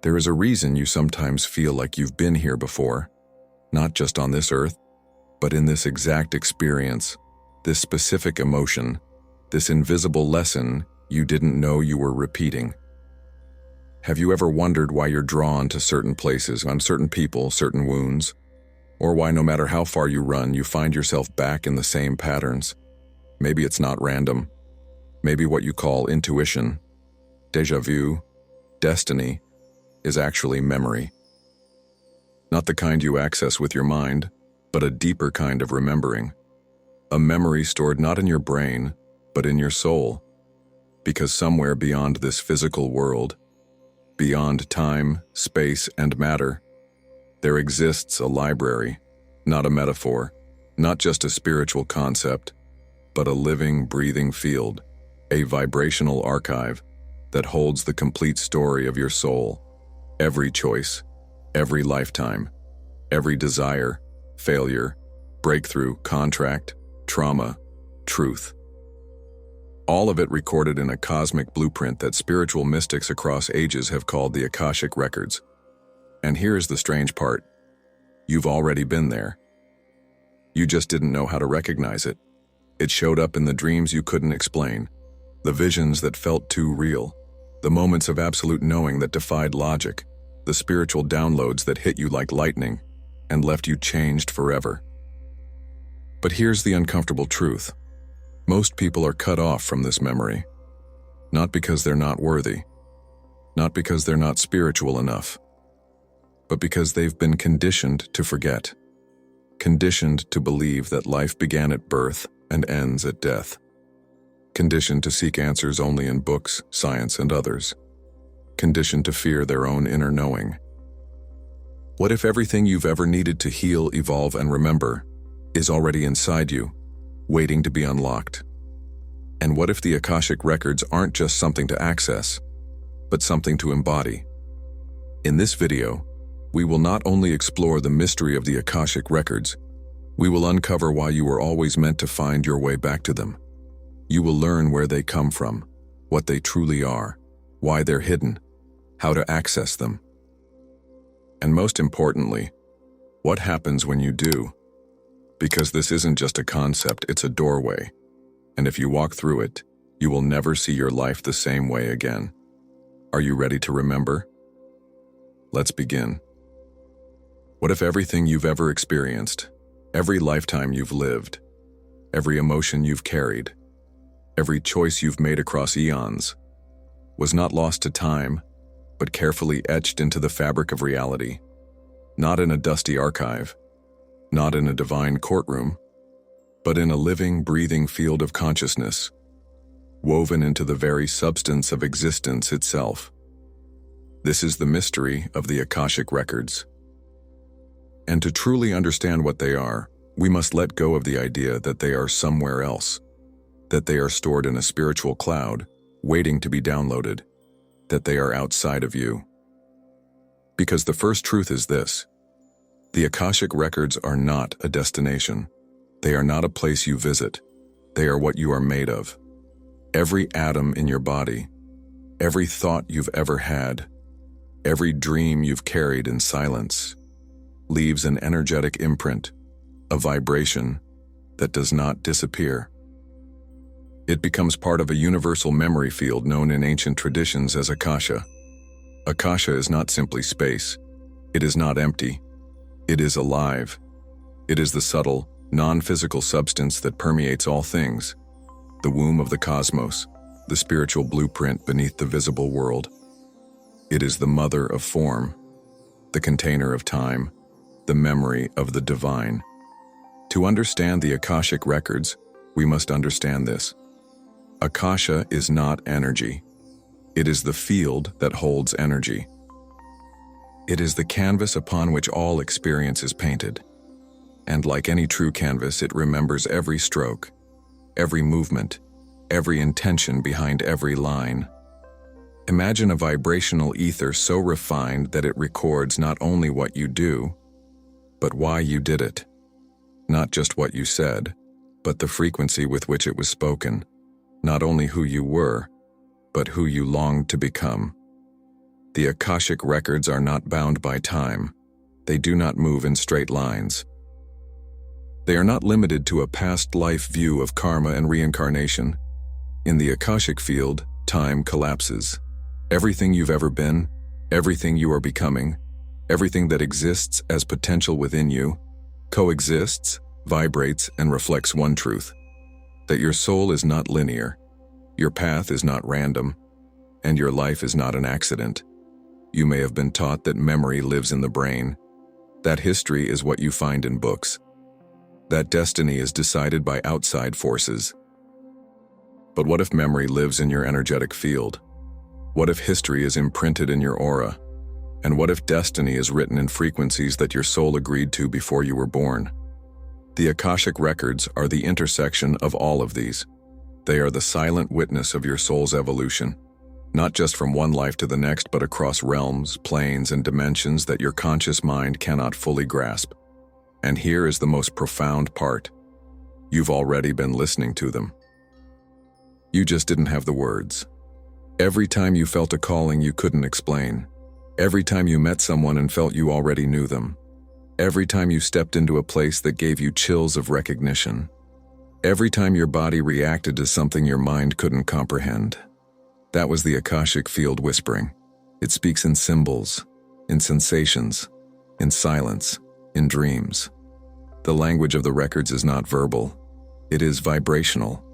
There is a reason you sometimes feel like you've been here before, not just on this earth, but in this exact experience, this specific emotion, this invisible lesson you didn't know you were repeating. Have you ever wondered why you're drawn to certain places, on certain people, certain wounds? Or why no matter how far you run, you find yourself back in the same patterns? Maybe it's not random. Maybe what you call intuition, déjà vu, destiny, is actually memory. Not the kind you access with your mind, but a deeper kind of remembering. A memory stored not in your brain, but in your soul. Because somewhere beyond this physical world, beyond time, space, and matter, there exists a library, not a metaphor, not just a spiritual concept, but a living, breathing field, a vibrational archive that holds the complete story of your soul. Every choice, every lifetime, every desire, failure, breakthrough, contract, trauma, truth. All of it recorded in a cosmic blueprint that spiritual mystics across ages have called the Akashic Records. And here's the strange part. You've already been there. You just didn't know how to recognize it. It showed up in the dreams you couldn't explain, the visions that felt too real, the moments of absolute knowing that defied logic, the spiritual downloads that hit you like lightning and left you changed forever. But here's the uncomfortable truth. Most people are cut off from this memory, not because they're not worthy, not because they're not spiritual enough, but because they've been conditioned to forget, conditioned to believe that life began at birth and ends at death, conditioned to seek answers only in books, science, and others, conditioned to fear their own inner knowing. What if everything you've ever needed to heal, evolve, and remember is already inside you, waiting to be unlocked? And what if the Akashic Records aren't just something to access, but something to embody? In this video, we will not only explore the mystery of the Akashic Records, we will uncover why you were always meant to find your way back to them. You will learn where they come from, what they truly are, why they're hidden, how to access them. And most importantly, what happens when you do? Because this isn't just a concept, it's a doorway. And if you walk through it, you will never see your life the same way again. Are you ready to remember? Let's begin. What if everything you've ever experienced, every lifetime you've lived, every emotion you've carried, every choice you've made across eons, was not lost to time, but carefully etched into the fabric of reality, not in a dusty archive, not in a divine courtroom, but in a living, breathing field of consciousness, woven into the very substance of existence itself. This is the mystery of the Akashic Records. And to truly understand what they are, we must let go of the idea that they are somewhere else, that they are stored in a spiritual cloud, waiting to be downloaded, that they are outside of you. Because the first truth is this: the Akashic Records are not a destination. They are not a place you visit. They are what you are made of. Every atom in your body, every thought you've ever had, every dream you've carried in silence, leaves an energetic imprint, a vibration that does not disappear. It becomes part of a universal memory field known in ancient traditions as Akasha. Akasha is not simply space. It is not empty. It is alive. It is the subtle, non-physical substance that permeates all things, the womb of the cosmos, the spiritual blueprint beneath the visible world. It is the mother of form, the container of time, the memory of the divine. To understand the Akashic Records, we must understand this. Akasha is not energy. It is the field that holds energy. It is the canvas upon which all experience is painted. And like any true canvas, it remembers every stroke, every movement, every intention behind every line. Imagine a vibrational ether so refined that it records not only what you do, but why you did it. Not just what you said, but the frequency with which it was spoken. Not only who you were, but who you longed to become. The Akashic Records are not bound by time. They do not move in straight lines. They are not limited to a past life view of karma and reincarnation. In the Akashic field, time collapses. Everything you've ever been, everything you are becoming, everything that exists as potential within you, coexists, vibrates, and reflects one truth: that your soul is not linear, your path is not random, and your life is not an accident. You may have been taught that memory lives in the brain, that history is what you find in books, that destiny is decided by outside forces. But what if memory lives in your energetic field? What if history is imprinted in your aura? And what if destiny is written in frequencies that your soul agreed to before you were born? The Akashic Records are the intersection of all of these. They are the silent witness of your soul's evolution, not just from one life to the next, but across realms, planes, and dimensions that your conscious mind cannot fully grasp. And here is the most profound part. You've already been listening to them. You just didn't have the words. Every time you felt a calling you couldn't explain. Every time you met someone and felt you already knew them. Every time you stepped into a place that gave you chills of recognition. Every time your body reacted to something your mind couldn't comprehend. That was the Akashic field whispering. It speaks in symbols, in sensations, in silence, in dreams. The language of the records is not verbal. It is vibrational.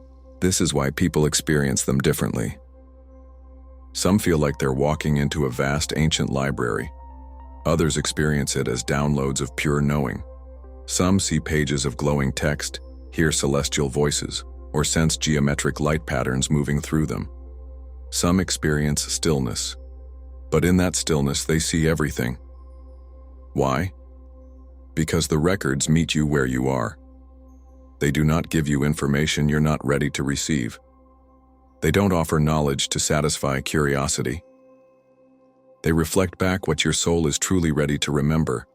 This is why people experience them differently. Some feel like they're walking into a vast ancient library. Others experience it as downloads of pure knowing. Some see pages of glowing text, hear celestial voices, or sense geometric light patterns moving through them. Some experience stillness, but in that stillness they see everything. Why? Because the records meet you where you are. They do not give you information you're not ready to receive. They don't offer knowledge to satisfy curiosity. They reflect back what your soul is truly ready to remember,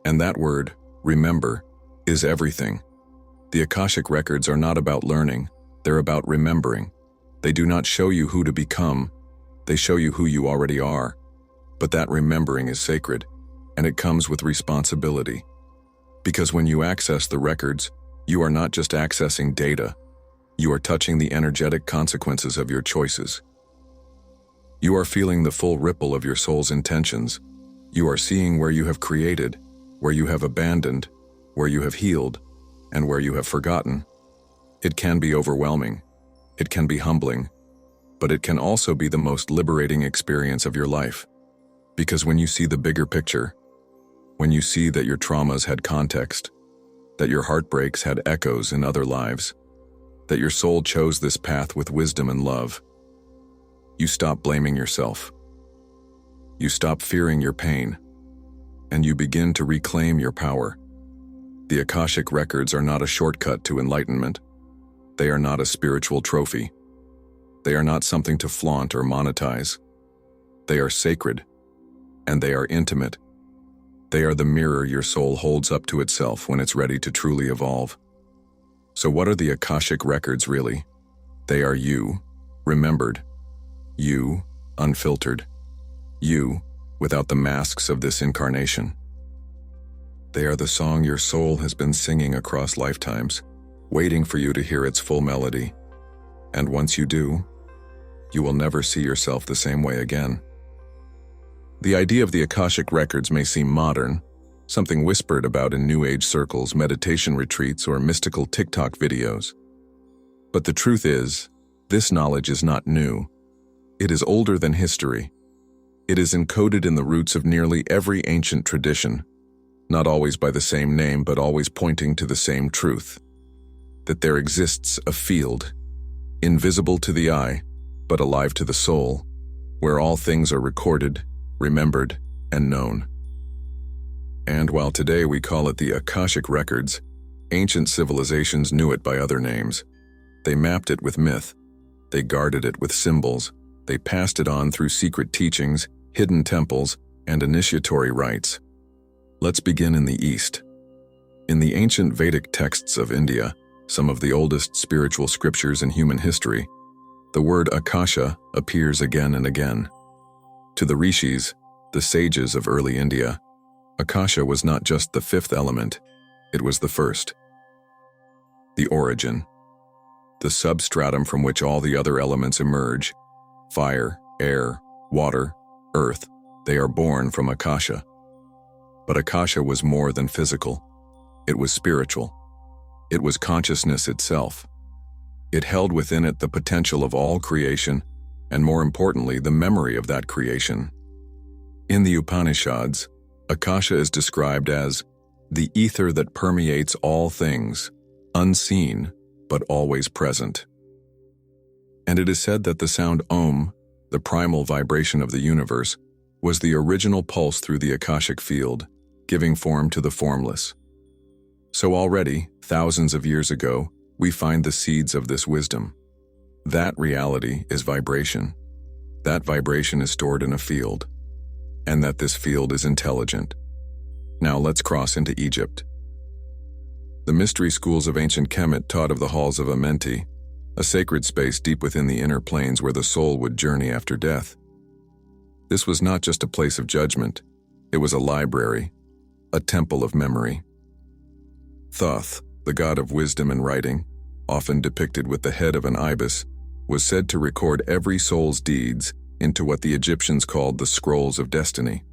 and that word, remember, is everything. The Akashic Records are not about learning, they're about remembering. They do not show you who to become, they show you who you already are. But that remembering is sacred, and it comes with responsibility. Because when you access the records, you are not just accessing data, you are touching the energetic consequences of your choices. You are feeling the full ripple of your soul's intentions. You are seeing where you have created, where you have abandoned, where you have healed, and where you have forgotten. It can be overwhelming. It can be humbling. But it can also be the most liberating experience of your life. Because when you see the bigger picture, when you see that your traumas had context, that your heartbreaks had echoes in other lives, that your soul chose this path with wisdom and love, you stop blaming yourself. You stop fearing your pain, and you begin to reclaim your power. The Akashic Records are not a shortcut to enlightenment. They are not a spiritual trophy. They are not something to flaunt or monetize. They are sacred, and they are intimate. They are the mirror your soul holds up to itself when it's ready to truly evolve. So what are the Akashic Records really? They are you, remembered. You, unfiltered. You, without the masks of this incarnation. They are the song your soul has been singing across lifetimes, waiting for you to hear its full melody. And once you do, you will never see yourself the same way again. The idea of the Akashic Records may seem modern, something whispered about in New Age circles, meditation retreats, or mystical TikTok videos. But the truth is, this knowledge is not new. It is older than history. It is encoded in the roots of nearly every ancient tradition, not always by the same name, but always pointing to the same truth: that there exists a field, invisible to the eye, but alive to the soul, where all things are recorded, remembered, and known. And while today we call it the Akashic Records, ancient civilizations knew it by other names. They mapped it with myth. They guarded it with symbols. They passed it on through secret teachings, hidden temples, and initiatory rites. Let's begin in the East. In the ancient Vedic texts of India, some of the oldest spiritual scriptures in human history, the word Akasha appears again and again. To the rishis, the sages of early India, Akasha was not just the fifth element, it was the first. The origin, the substratum from which all the other elements emerge, fire, air, water, earth, they are born from Akasha. But Akasha was more than physical. It was spiritual. It was consciousness itself. It held within it the potential of all creation, and more importantly, the memory of that creation. In the Upanishads, Akasha is described as the ether that permeates all things, unseen, but always present. And it is said that the sound Om, the primal vibration of the universe, was the original pulse through the Akashic field, giving form to the formless. So already, thousands of years ago, we find the seeds of this wisdom. That reality is vibration. That vibration is stored in a field, and that this field is intelligent. Now let's cross into Egypt. The mystery schools of ancient Kemet taught of the halls of Amenti, a sacred space deep within the inner planes where the soul would journey after death. This was not just a place of judgment, it was a library, a temple of memory. Thoth, the god of wisdom and writing, often depicted with the head of an ibis, was said to record every soul's deeds into what the Egyptians called the scrolls of destiny.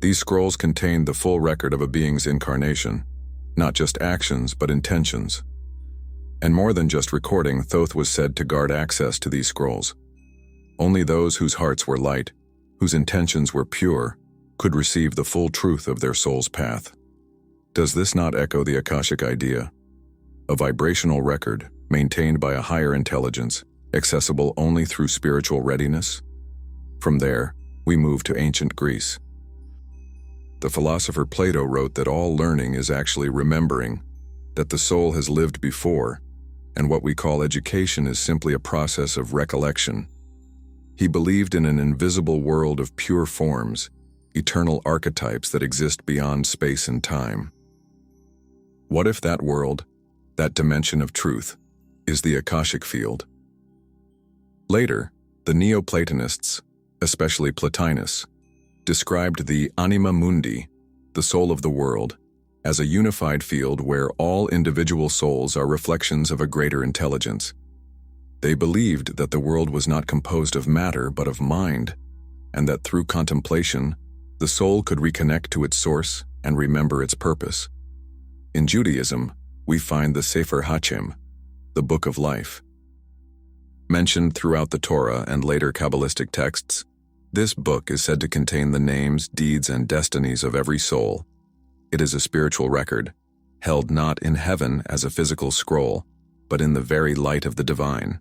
These scrolls contained the full record of a being's incarnation, not just actions but intentions. And more than just recording, Thoth was said to guard access to these scrolls. Only those whose hearts were light, whose intentions were pure, could receive the full truth of their soul's path. Does this not echo the Akashic idea? A vibrational record, maintained by a higher intelligence, accessible only through spiritual readiness? From there, we move to ancient Greece. The philosopher Plato wrote that all learning is actually remembering, that the soul has lived before, and what we call education is simply a process of recollection. He believed in an invisible world of pure forms, eternal archetypes that exist beyond space and time. What if that world, that dimension of truth, is the Akashic field? Later, the Neoplatonists, especially Plotinus, described the anima mundi, the soul of the world, as a unified field where all individual souls are reflections of a greater intelligence. They believed that the world was not composed of matter but of mind, and that through contemplation, the soul could reconnect to its source and remember its purpose. In Judaism, we find the Sefer HaShem, the Book of Life. Mentioned throughout the Torah and later Kabbalistic texts, this book is said to contain the names, deeds, and destinies of every soul. It is a spiritual record, held not in heaven as a physical scroll, but in the very light of the divine.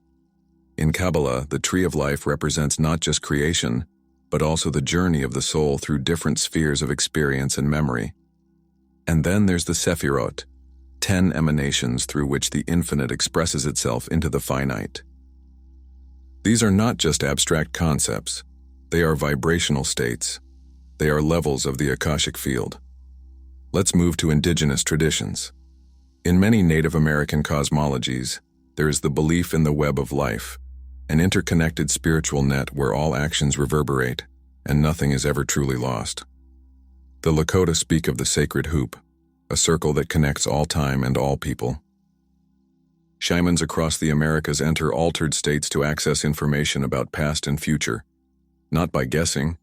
In Kabbalah, the tree of life represents not just creation, but also the journey of the soul through different spheres of experience and memory. And then there's the Sephirot, 10 emanations through which the infinite expresses itself into the finite. These are not just abstract concepts. They are vibrational states. They are levels of the Akashic field. Let's move to indigenous traditions. In many Native American cosmologies, there is the belief in the web of life, an interconnected spiritual net where all actions reverberate and nothing is ever truly lost. The Lakota speak of the sacred hoop, a circle that connects all time and all people. Shamans across the Americas enter altered states to access information about past and future, not by guessing,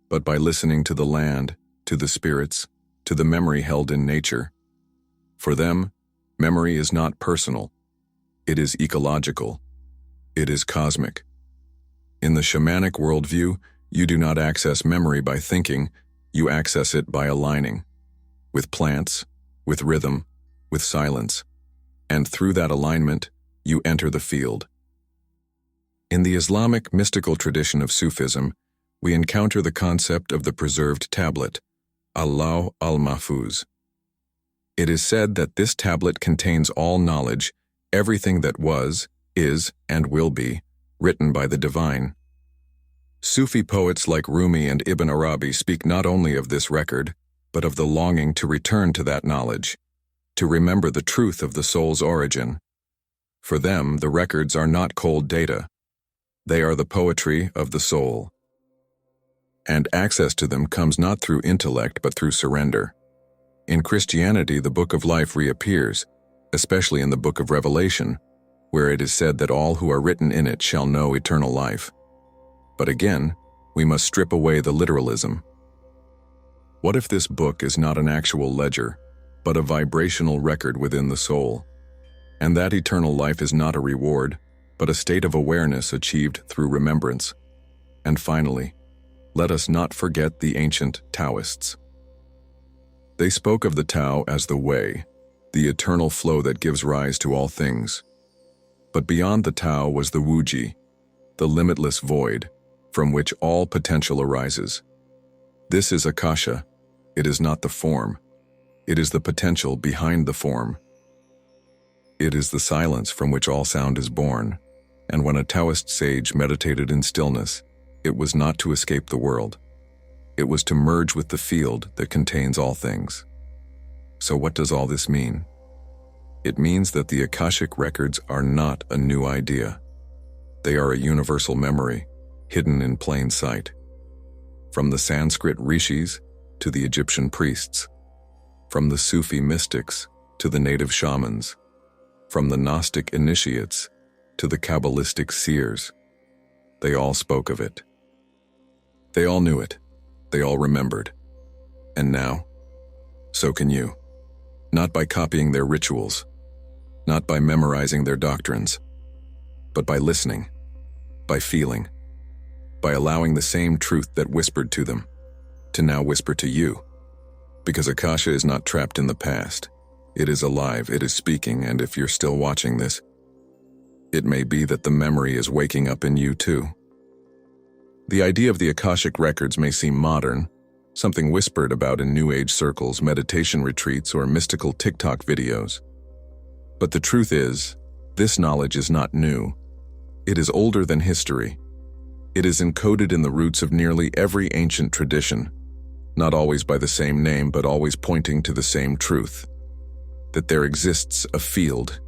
but by listening to the land, to the spirits, to the memory held in nature. For them, memory is not personal. It is ecological. It is cosmic. In the shamanic worldview, you do not access memory by thinking, you access it by aligning, with plants, with rhythm, with silence, and through that alignment, you enter the field. In the Islamic mystical tradition of Sufism, we encounter the concept of the preserved tablet, Allah al-Mahfuz. It is said that this tablet contains all knowledge, everything that was, is, and will be, written by the divine. Sufi poets like Rumi and Ibn Arabi speak not only of this record, but of the longing to return to that knowledge, to remember the truth of the soul's origin. For them, the records are not cold data. They are the poetry of the soul. And access to them comes not through intellect but through surrender. In Christianity, the Book of Life reappears, especially in the Book of Revelation, where it is said that all who are written in it shall know eternal life. But again, we must strip away the literalism. What if this book is not an actual ledger, but a vibrational record within the soul? And that eternal life is not a reward, but a state of awareness achieved through remembrance. And finally, let us not forget the ancient Taoists. They spoke of the Tao as the way, the eternal flow that gives rise to all things. But beyond the Tao was the Wuji, the limitless void, from which all potential arises. This is Akasha. It is not the form. It is the potential behind the form. It is the silence from which all sound is born. And when a Taoist sage meditated in stillness, it was not to escape the world. It was to merge with the field that contains all things. So what does all this mean? It means that the Akashic Records are not a new idea. They are a universal memory, hidden in plain sight. From the Sanskrit rishis to the Egyptian priests, from the Sufi mystics to the native shamans, from the Gnostic initiates to the Kabbalistic seers, they all spoke of it. They all knew it. They all remembered. And now, so can you. Not by copying their rituals, not by memorizing their doctrines, but by listening, by feeling, by allowing the same truth that whispered to them to now whisper to you. Because Akasha is not trapped in the past. It is alive, it is speaking, and if you're still watching this, it may be that the memory is waking up in you too. The idea of the Akashic Records may seem modern, something whispered about in New Age circles, meditation retreats, or mystical TikTok videos. But the truth is, this knowledge is not new. It is older than history. It is encoded in the roots of nearly every ancient tradition, not always by the same name, but always pointing to the same truth: that there exists a field,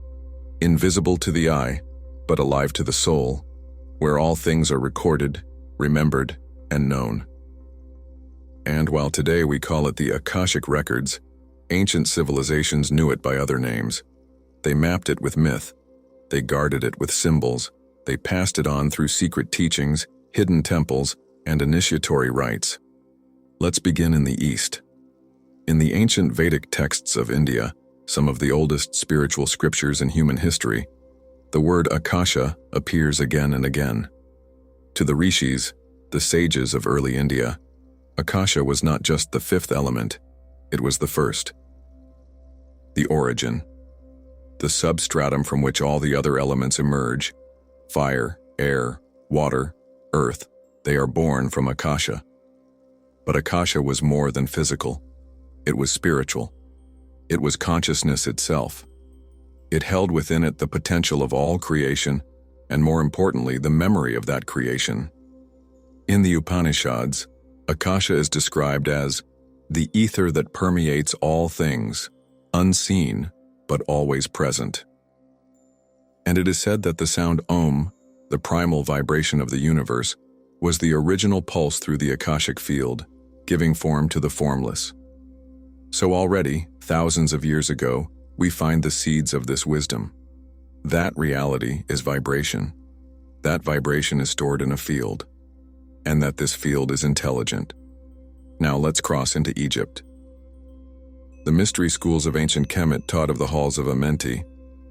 invisible to the eye, but alive to the soul, where all things are recorded, remembered, and known. And while today we call it the Akashic Records, ancient civilizations knew it by other names. They mapped it with myth. They guarded it with symbols. They passed it on through secret teachings, hidden temples, and initiatory rites. Let's begin in the East. In the ancient Vedic texts of India, some of the oldest spiritual scriptures in human history, the word Akasha appears again and again. To the rishis, the sages of early India, Akasha was not just the fifth element, it was the first. The origin, the substratum from which all the other elements emerge: fire, air, water, earth, they are born from Akasha. But Akasha was more than physical. It was spiritual. It was consciousness itself. It held within it the potential of all creation, and more importantly, the memory of that creation. In the Upanishads, Akasha is described as the ether that permeates all things, unseen but always present. And it is said that the sound Om, the primal vibration of the universe, was the original pulse through the Akashic field, giving form to the formless. So already, thousands of years ago, we find the seeds of this wisdom. That reality is vibration. That vibration is stored in a field, and that this field is intelligent. Now let's cross into Egypt. The mystery schools of ancient Kemet taught of the halls of Amenti,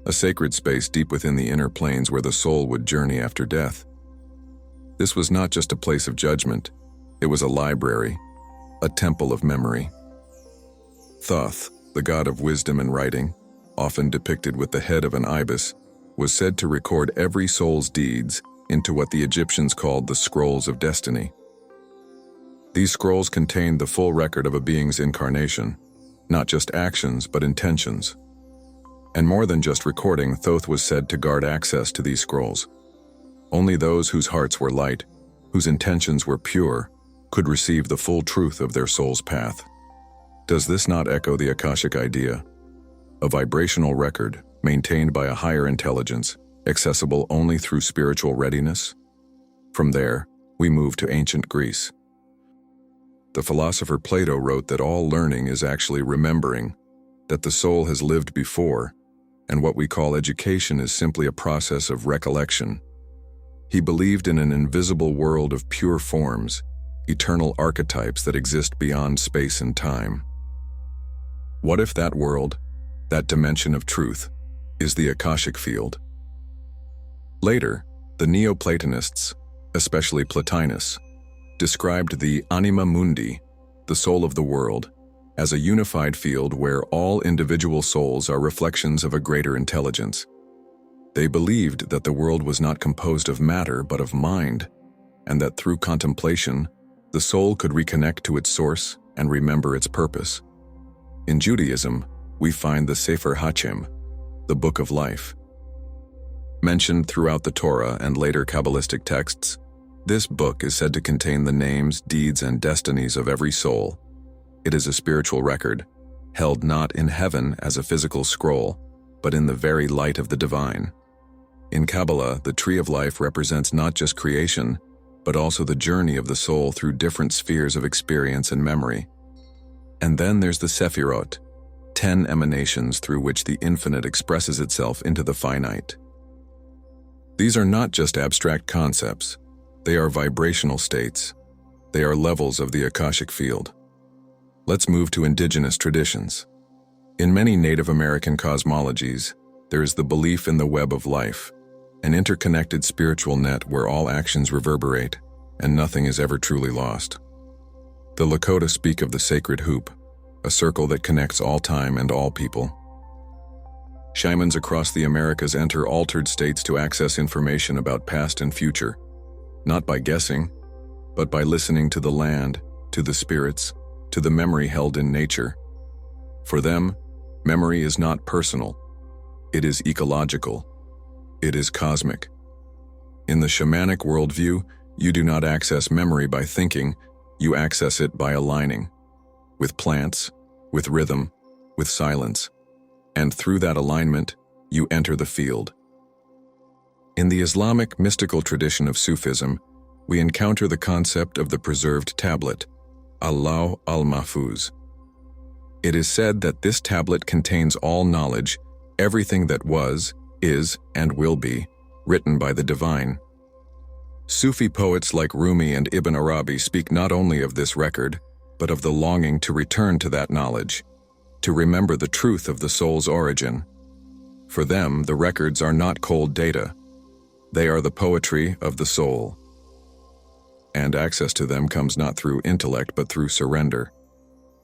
a sacred space deep within the inner planes where the soul would journey after death. This was not just a place of judgment, it was a library, a temple of memory. Thoth, the god of wisdom and writing, often depicted with the head of an ibis, was said to record every soul's deeds into what the Egyptians called the scrolls of destiny. These scrolls contained the full record of a being's incarnation, not just actions but intentions. And more than just recording, Thoth was said to guard access to these scrolls. Only those whose hearts were light, whose intentions were pure, could receive the full truth of their soul's path. Does this not echo the Akashic idea? A vibrational record, maintained by a higher intelligence, accessible only through spiritual readiness? From there, we move to ancient Greece. The philosopher Plato wrote that all learning is actually remembering, that the soul has lived before, and what we call education is simply a process of recollection. He believed in an invisible world of pure forms, eternal archetypes that exist beyond space and time. What if that world, that dimension of truth, is the Akashic field? Later, the Neoplatonists, especially Plotinus, described the anima mundi, the soul of the world, as a unified field where all individual souls are reflections of a greater intelligence. They believed that the world was not composed of matter but of mind, and that through contemplation, the soul could reconnect to its source and remember its purpose. In Judaism, we find the Sefer HaShem, the Book of Life. Mentioned throughout the Torah and later Kabbalistic texts, this book is said to contain the names, deeds, and destinies of every soul. It is a spiritual record, held not in heaven as a physical scroll, but in the very light of the divine. In Kabbalah, the tree of life represents not just creation, but also the journey of the soul through different spheres of experience and memory. And then there's the Sephirot, 10 emanations through which the infinite expresses itself into the finite. These are not just abstract concepts, they are vibrational states. They are levels of the Akashic field. Let's move to indigenous traditions. In many Native American cosmologies, there is the belief in the web of life, an interconnected spiritual net where all actions reverberate and nothing is ever truly lost. The Lakota speak of the sacred hoop, a circle that connects all time and all people. Shamans across the Americas enter altered states to access information about past and future, not by guessing, but by listening to the land, to the spirits, to the memory held in nature. For them, memory is not personal. It is ecological. It is cosmic. In the shamanic worldview, you do not access memory by thinking, you access it by aligning. With plants, with rhythm, with silence. And through that alignment, you enter the field. In the Islamic mystical tradition of Sufism, we encounter the concept of the preserved tablet, Allah al-Mahfuz. It is said that this tablet contains all knowledge, everything that was, is, and will be, written by the divine. Sufi poets like Rumi and Ibn Arabi speak not only of this record, but of the longing to return to that knowledge, to remember the truth of the soul's origin. For them, the records are not cold data. They are the poetry of the soul. And access to them comes not through intellect but through surrender.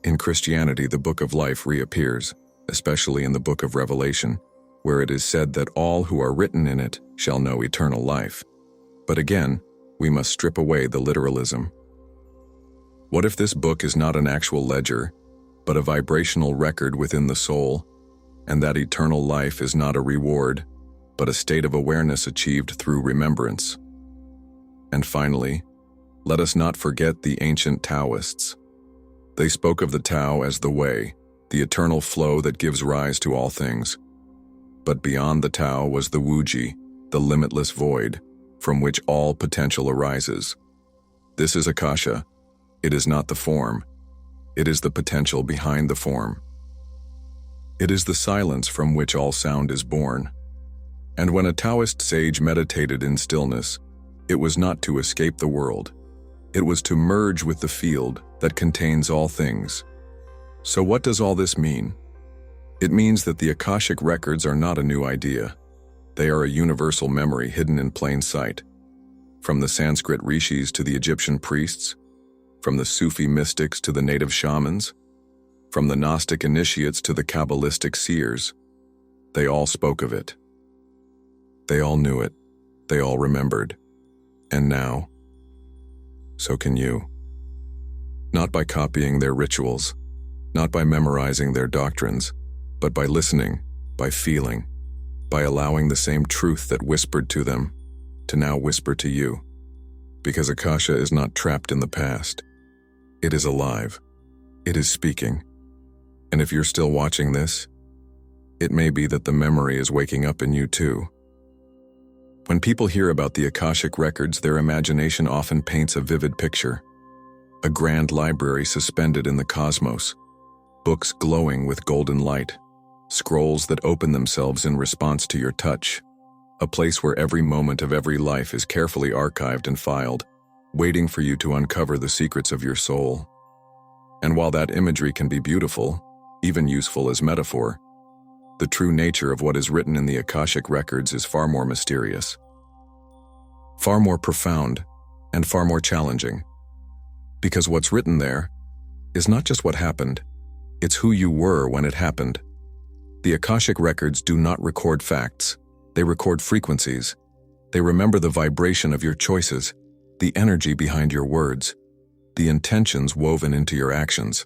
In Christianity, the Book of Life reappears, especially in the Book of Revelation, where it is said that all who are written in it shall know eternal life. But again, we must strip away the literalism. What if this book is not an actual ledger, but a vibrational record within the soul, and that eternal life is not a reward, but a state of awareness achieved through remembrance? And finally, let us not forget the ancient Taoists. They spoke of the Tao as the way, the eternal flow that gives rise to all things. But beyond the Tao was the Wuji, the limitless void, from which all potential arises. This is Akasha. It is not the form. It is the potential behind the form. It is the silence from which all sound is born. And when a Taoist sage meditated in stillness, it was not to escape the world. It was to merge with the field that contains all things. So what does all this mean? It means that the Akashic Records are not a new idea. They are a universal memory hidden in plain sight. From the Sanskrit rishis to the Egyptian priests, from the Sufi mystics to the native shamans, from the Gnostic initiates to the Kabbalistic seers, they all spoke of it. They all knew it. They all remembered. And now, so can you. Not by copying their rituals, not by memorizing their doctrines, but by listening, by feeling, by allowing the same truth that whispered to them to now whisper to you. Because Akasha is not trapped in the past. It is alive. It is speaking. And if you're still watching this, it may be that the memory is waking up in you too. When people hear about the Akashic Records, their imagination often paints a vivid picture. A grand library suspended in the cosmos, books glowing with golden light, scrolls that open themselves in response to your touch. A place where every moment of every life is carefully archived and filed, waiting for you to uncover the secrets of your soul. And while that imagery can be beautiful, even useful as metaphor, the true nature of what is written in the Akashic Records is far more mysterious, far more profound, and far more challenging. Because what's written there is not just what happened, it's who you were when it happened. The Akashic Records do not record facts, they record frequencies. They remember the vibration of your choices, the energy behind your words, the intentions woven into your actions.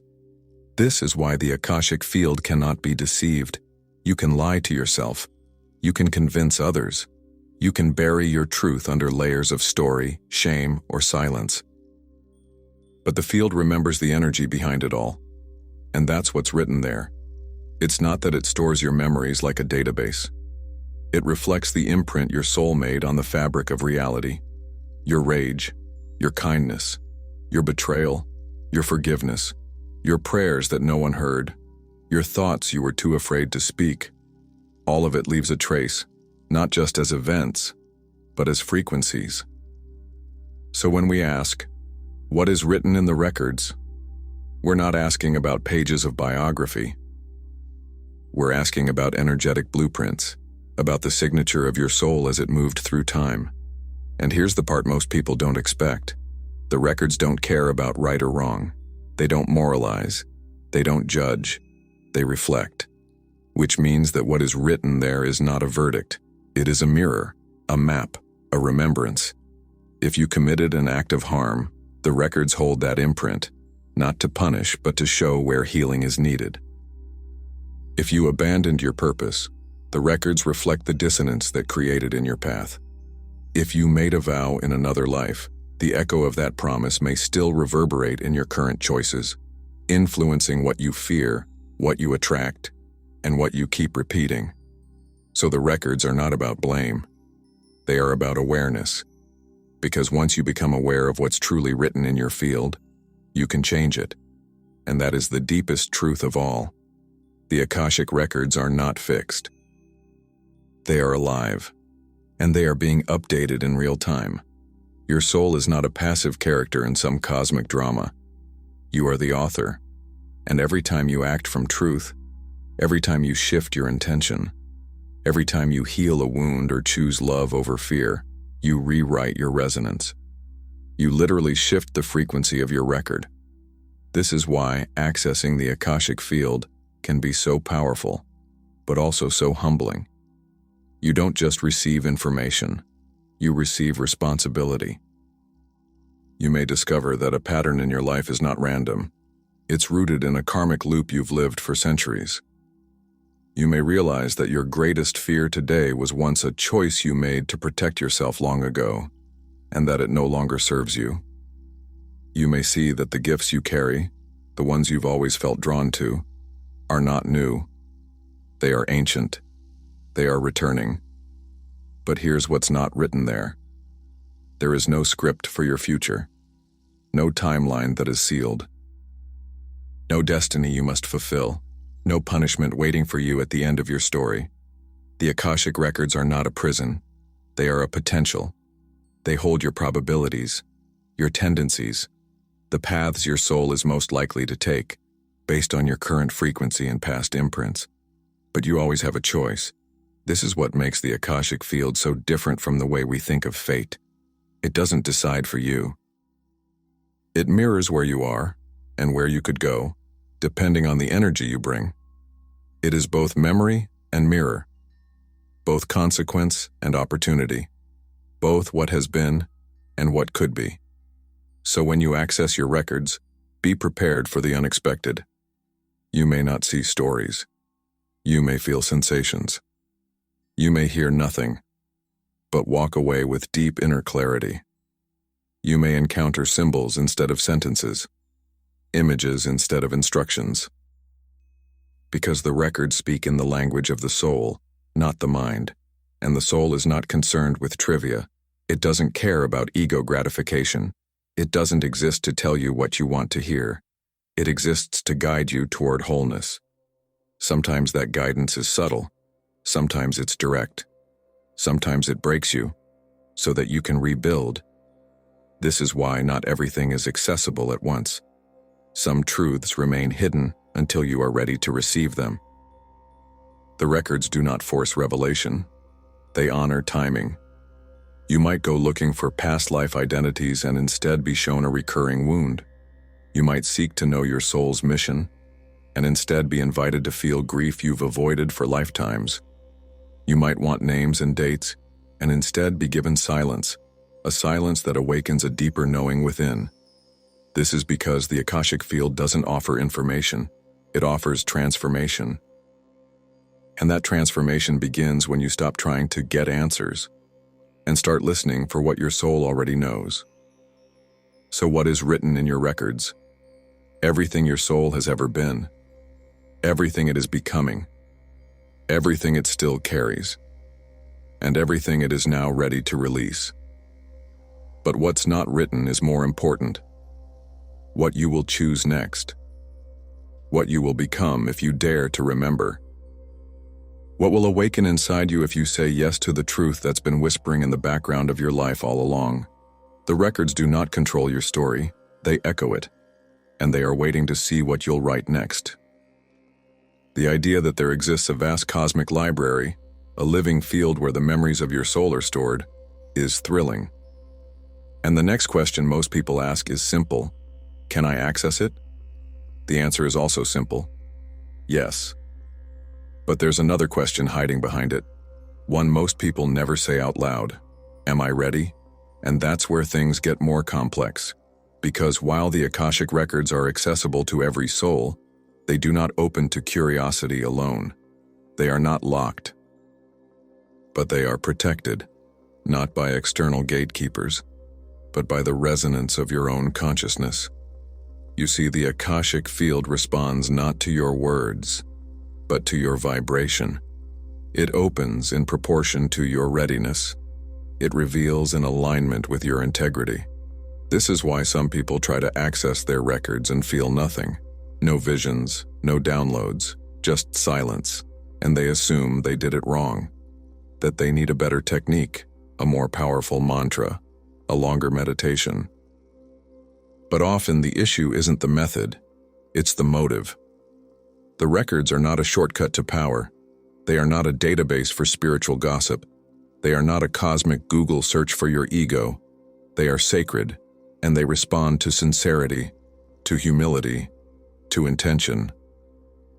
This is why the Akashic field cannot be deceived. You can lie to yourself. You can convince others. You can bury your truth under layers of story, shame, or silence. But the field remembers the energy behind it all. And that's what's written there. It's not that it stores your memories like a database. It reflects the imprint your soul made on the fabric of reality. Your rage, your kindness, your betrayal, your forgiveness, your prayers that no one heard, your thoughts you were too afraid to speak. All of it leaves a trace, not just as events, but as frequencies. So when we ask, what is written in the records? We're not asking about pages of biography. We're asking about energetic blueprints, about the signature of your soul as it moved through time. And here's the part most people don't expect. The records don't care about right or wrong. They don't moralize. They don't judge. They reflect. Which means that what is written there is not a verdict. It is a mirror, a map, a remembrance. If you committed an act of harm, the records hold that imprint, not to punish but to show where healing is needed. If you abandoned your purpose, the records reflect the dissonance that created in your path. If you made a vow in another life, the echo of that promise may still reverberate in your current choices, influencing what you fear, what you attract, and what you keep repeating. So the records are not about blame. They are about awareness. Because once you become aware of what's truly written in your field, you can change it. And that is the deepest truth of all. The Akashic Records are not fixed. They are alive, and they are being updated in real time. Your soul is not a passive character in some cosmic drama. You are the author, and every time you act from truth, every time you shift your intention, every time you heal a wound or choose love over fear, you rewrite your resonance. You literally shift the frequency of your record. This is why accessing the Akashic field can be so powerful, but also so humbling. You don't just receive information, you receive responsibility. You may discover that a pattern in your life is not random. It's rooted in a karmic loop you've lived for centuries. You may realize that your greatest fear today was once a choice you made to protect yourself long ago, and that it no longer serves you. You may see that the gifts you carry, the ones you've always felt drawn to, are not new. They are ancient. They are returning. But here's what's not written there. There is no script for your future. No timeline that is sealed. No destiny you must fulfill. No punishment waiting for you at the end of your story. The Akashic Records are not a prison. They are a potential. They hold your probabilities, your tendencies, the paths your soul is most likely to take, based on your current frequency and past imprints. But you always have a choice. This is what makes the Akashic field so different from the way we think of fate. It doesn't decide for you. It mirrors where you are and where you could go, depending on the energy you bring. It is both memory and mirror, both consequence and opportunity, both what has been and what could be. So when you access your records, be prepared for the unexpected. You may not see stories. You may feel sensations. You may hear nothing, but walk away with deep inner clarity. You may encounter symbols instead of sentences, images instead of instructions. Because the records speak in the language of the soul, not the mind, and the soul is not concerned with trivia. It doesn't care about ego gratification. It doesn't exist to tell you what you want to hear. It exists to guide you toward wholeness. Sometimes that guidance is subtle. Sometimes it's direct. Sometimes it breaks you, so that you can rebuild. This is why not everything is accessible at once. Some truths remain hidden until you are ready to receive them. The records do not force revelation. They honor timing. You might go looking for past life identities and instead be shown a recurring wound. You might seek to know your soul's mission and instead be invited to feel grief you've avoided for lifetimes. You might want names and dates and instead be given silence, a silence that awakens a deeper knowing within. This is because the Akashic field doesn't offer information, it offers transformation. And that transformation begins when you stop trying to get answers and start listening for what your soul already knows. So what is written in your records? Everything your soul has ever been, everything it is becoming, everything it still carries, and everything it is now ready to release. But what's not written is more important. What you will choose next. What you will become if you dare to remember. What will awaken inside you if you say yes to the truth that's been whispering in the background of your life all along. The records do not control your story, they echo it, and they are waiting to see what you'll write next. The idea that there exists a vast cosmic library, a living field where the memories of your soul are stored, is thrilling. And the next question most people ask is simple: can I access it? The answer is also simple: yes. But there's another question hiding behind it, one most people never say out loud. Am I ready? And that's where things get more complex. Because while the Akashic records are accessible to every soul, they do not open to curiosity alone. They are not locked. But they are protected, not by external gatekeepers, but by the resonance of your own consciousness. You see, the Akashic field responds not to your words, but to your vibration. It opens in proportion to your readiness. It reveals in alignment with your integrity. This is why some people try to access their records and feel nothing. No visions, no downloads, just silence. And they assume they did it wrong. That they need a better technique, a more powerful mantra, a longer meditation. But often the issue isn't the method, it's the motive. The records are not a shortcut to power. They are not a database for spiritual gossip. They are not a cosmic Google search for your ego. They are sacred, and they respond to sincerity, to humility, to intention.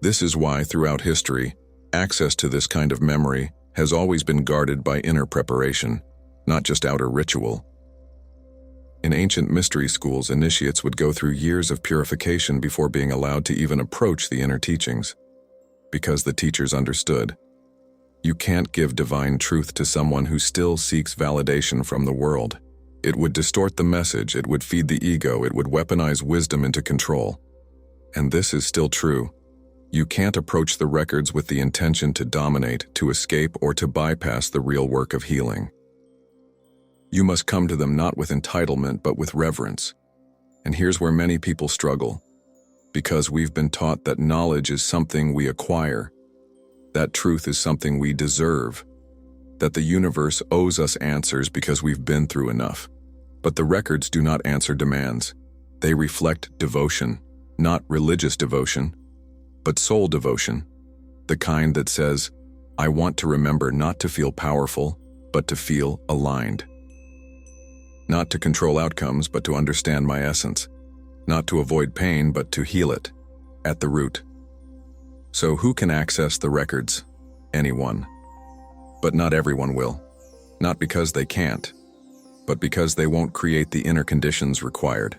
This is why, throughout history, access to this kind of memory has always been guarded by inner preparation, not just outer ritual. In ancient mystery schools, initiates would go through years of purification before being allowed to even approach the inner teachings, because the teachers understood. You can't give divine truth to someone who still seeks validation from the world. It would distort the message, it would feed the ego, it would weaponize wisdom into control. And this is still true. You can't approach the records with the intention to dominate, to escape, or to bypass the real work of healing. You must come to them not with entitlement, but with reverence. And here's where many people struggle. Because we've been taught that knowledge is something we acquire, that truth is something we deserve, that the universe owes us answers because we've been through enough. But the records do not answer demands. They reflect devotion, not religious devotion, but soul devotion, the kind that says, I want to remember not to feel powerful, but to feel aligned. Not to control outcomes, but to understand my essence. Not to avoid pain, but to heal it, at the root. So who can access the records? Anyone. But not everyone will. Not because they can't, but because they won't create the inner conditions required.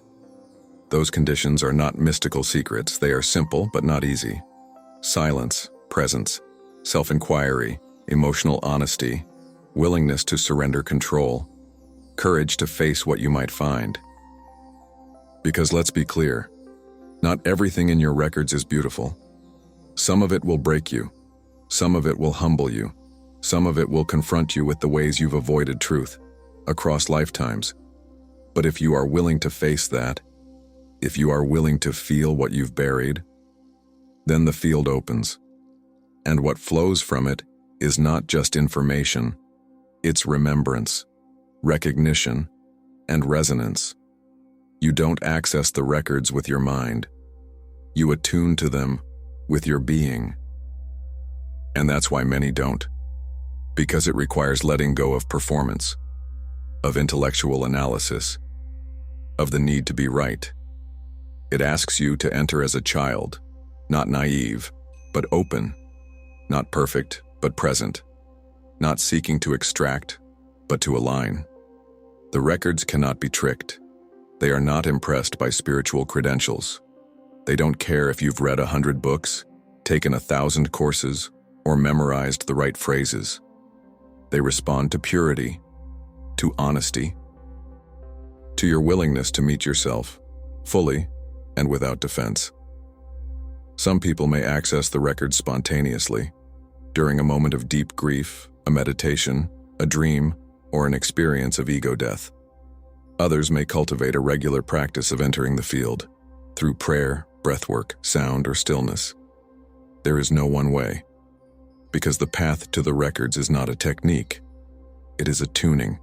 Those conditions are not mystical secrets, they are simple but not easy. Silence, presence, self-inquiry, emotional honesty, willingness to surrender control, courage to face what you might find. Because let's be clear, not everything in your records is beautiful. Some of it will break you. Some of it will humble you. Some of it will confront you with the ways you've avoided truth across lifetimes. But if you are willing to face that, if you are willing to feel what you've buried, then the field opens. And what flows from it is not just information, it's remembrance, recognition, and resonance. You don't access the records with your mind. You attune to them with your being. And that's why many don't. Because it requires letting go of performance, of intellectual analysis, of the need to be right. It asks you to enter as a child, not naive, but open, not perfect, but present, not seeking to extract, but to align. The records cannot be tricked. They are not impressed by spiritual credentials. They don't care if you've read 100 books, taken 1,000 courses, or memorized the right phrases. They respond to purity, to honesty, to your willingness to meet yourself, fully and without defense. Some people may access the records spontaneously, during a moment of deep grief, a meditation, a dream, or an experience of ego death. Others may cultivate a regular practice of entering the field, through prayer, breathwork, sound, or stillness. There is no one way, because the path to the records is not a technique. It is a tuning.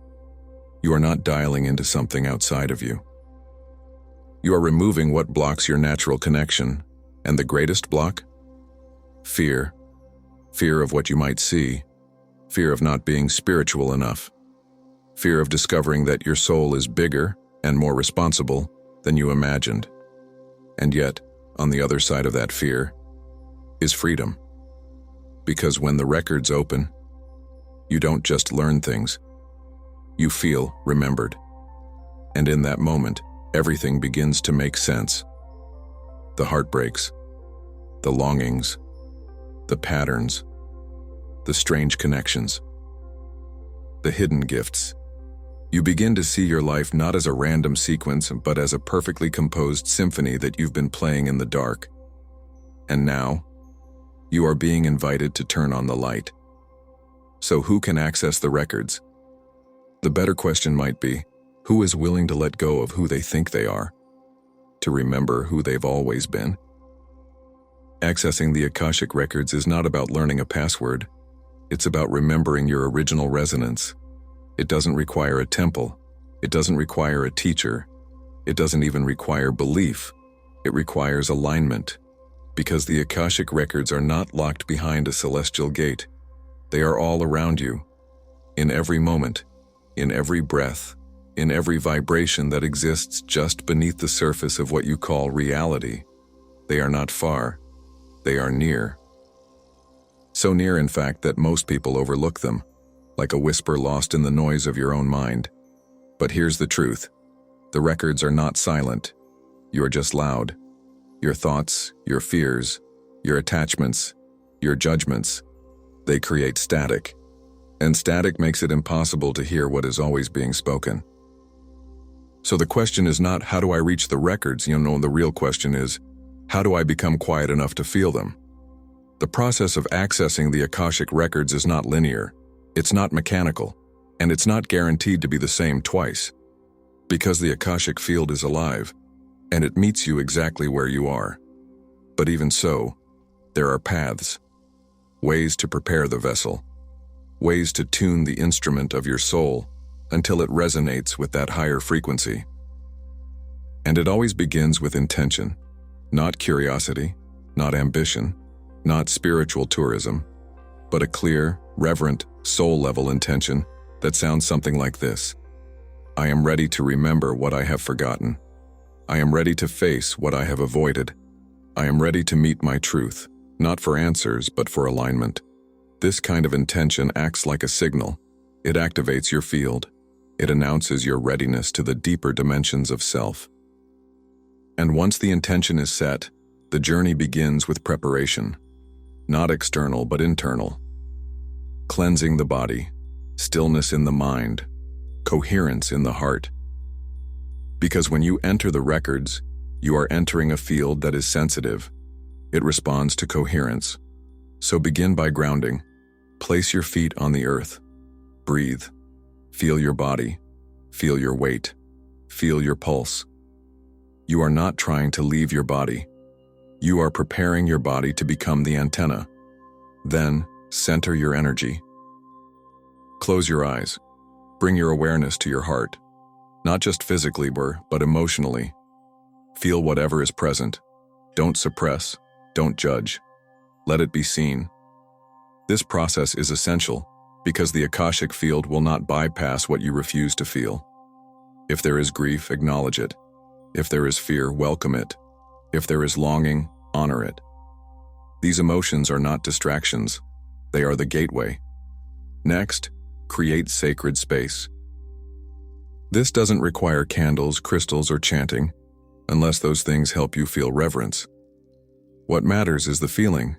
You are not dialing into something outside of you. You are removing what blocks your natural connection, and the greatest block? Fear. Fear of what you might see. Fear of not being spiritual enough. Fear of discovering that your soul is bigger and more responsible than you imagined. And yet, on the other side of that fear, is freedom. Because when the records open, you don't just learn things, you feel remembered. And in that moment, everything begins to make sense. The heartbreaks, the longings, the patterns, the strange connections, the hidden gifts. You begin to see your life not as a random sequence, but as a perfectly composed symphony that you've been playing in the dark. And now, you are being invited to turn on the light. So who can access the records? The better question might be, who is willing to let go of who they think they are, to remember who they've always been? Accessing the Akashic Records is not about learning a password. It's about remembering your original resonance. It doesn't require a temple. It doesn't require a teacher. It doesn't even require belief. It requires alignment. Because the Akashic Records are not locked behind a celestial gate. They are all around you, in every moment, in every breath, in every vibration that exists just beneath the surface of what you call reality. They are not far. They are near. So near, in fact, that most people overlook them, like a whisper lost in the noise of your own mind. But here's the truth. The records are not silent. You're just loud. Your thoughts, your fears, your attachments, your judgments, they create static. And static makes it impossible to hear what is always being spoken. So the question is not, how do I reach the records? The real question is, how do I become quiet enough to feel them? The process of accessing the Akashic Records is not linear. It's not mechanical, and it's not guaranteed to be the same twice. Because the Akashic field is alive, and it meets you exactly where you are. But even so, there are paths, ways to prepare the vessel, ways to tune the instrument of your soul until it resonates with that higher frequency. And it always begins with intention, not curiosity, not ambition, not spiritual tourism, but a clear, reverent, soul-level intention that sounds something like this. I am ready to remember what I have forgotten. I am ready to face what I have avoided. I am ready to meet my truth, not for answers, but for alignment. This kind of intention acts like a signal. It activates your field. It announces your readiness to the deeper dimensions of self. And once the intention is set, the journey begins with preparation. Not external, but internal. Cleansing the body, stillness in the mind, coherence in the heart. Because when you enter the records, you are entering a field that is sensitive. It responds to coherence. So begin by grounding. Place your feet on the earth. Breathe. Feel your body. Feel your weight. feel your pulse. You are not trying to leave your body. You are preparing your body to become the antenna. Then, center your energy. Close your eyes. Bring your awareness to your heart. Not just physically, but emotionally. Feel whatever is present. Don't suppress. Don't judge. Let it be seen. This process is essential because the Akashic field will not bypass what you refuse to feel. If there is grief, acknowledge it. If there is fear, welcome it. If there is longing, honor it. These emotions are not distractions. They are the gateway. Next, create sacred space. This doesn't require candles, crystals, or chanting, unless those things help you feel reverence. What matters is the feeling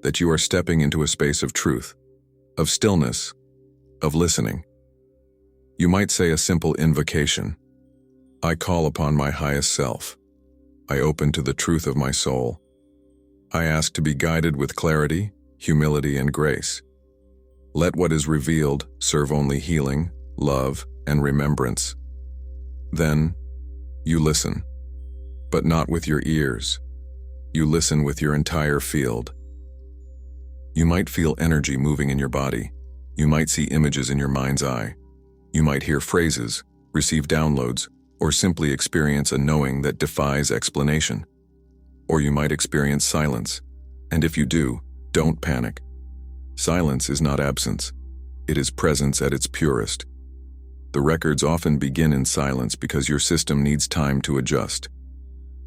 that you are stepping into a space of truth, of stillness, of listening. You might say a simple invocation. I call upon my highest self. I open to the truth of my soul. I ask to be guided with clarity, humility, and grace. Let what is revealed serve only healing, love, and remembrance. Then, you listen, but not with your ears. You listen with your entire field. You might feel energy moving in your body. You might see images in your mind's eye. You might hear phrases, receive downloads, or simply experience a knowing that defies explanation. Or you might experience silence. And if you do, don't panic. Silence is not absence. It is presence at its purest. The records often begin in silence because your system needs time to adjust.